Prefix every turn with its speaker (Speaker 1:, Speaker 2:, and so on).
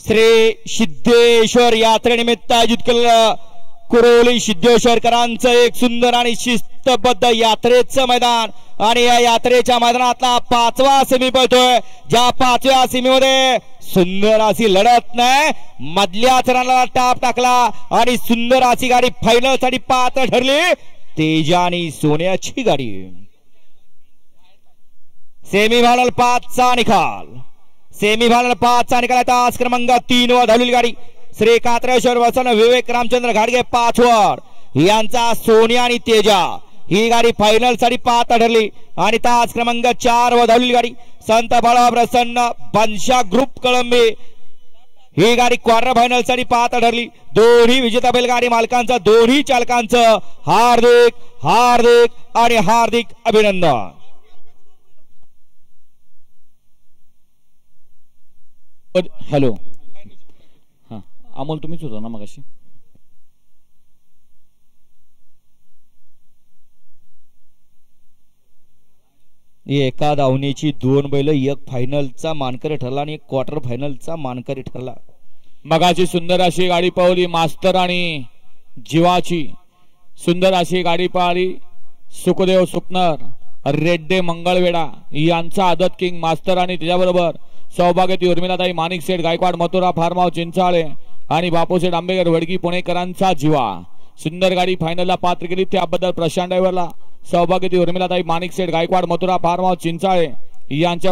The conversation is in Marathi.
Speaker 1: श्री सिद्धेश्वर यात्रेनिमित्त आयोजित केलेलं कुरोली सिद्धेश्वरकरांचं एक सुंदर आणि शिस्तबद्ध यात्रेचं मैदान आणि या यात्रेच्या मैदानातला 5वा सेमी पळतोय। ज्या 5व्या सेमीमध्ये सुंदर अशी लढत नाही, मधल्या चरणाला टाप टाकला आणि सुंदर अशी गाडी फायनल साठी पात्र ठरली। तेजा आणि सोन्याची गाडी सेमीफायनल 5चा निकाल, सेमीफायनल 5चा निकाल तास क्रमांक 3 वर धावलेली गाडी श्री कात्रेश्वर वसन विवेक रामचंद्र घाडगे 5 वर यांचा सोन्या आणि तेजा ही गाडी फायनल साठी पात्र ठरली। आणि तास क्रमांक 4 वर धावलेली गाडी संत बाळा प्रसन्न बनशा ग्रुप कळंबे ही गाडी क्वार्टर फायनल साठी पात्र ठरली। दोन्ही विजेता बैलगाडी मालकांचं दोन्ही चालकांचं हार्दिक हार्दिक आणि हार्दिक अभिनंदन।
Speaker 2: हॅलो, हा अमोल तुम्हीच होता ना मगाशी?
Speaker 1: एका धावणीची 2 बैल, एक फायनलचा मानकरी ठरला आणि एक क्वार्टर फायनलचा मानकरी ठरला।
Speaker 2: मगाची सुंदर अशी गाडी पळवली मास्तर आणि जीवाची, सुंदर अशी गाडी पळाली सुखदेव सुकनर रेड्डे मंगळवेडा यांचा आदत किंग मास्तर आणि त्याच्याबरोबर सौभाग्यवती उर्मिलाताई माणिक सेठ गायकवाड मथुरा फार्म हाऊस चिंचाळे आणि बापूसेठ आंबेकर वडगी पुणेकरांचा जीवा सुंदर गाडी फायनलला पात्र केली। त्याबद्दल प्रशांत ड्रायव्हरला सौभाग्यवती उर्मिलाताई माणिक सेठ गायकवाड मथुरा फार्म हाऊस चिंचाळे यांच्या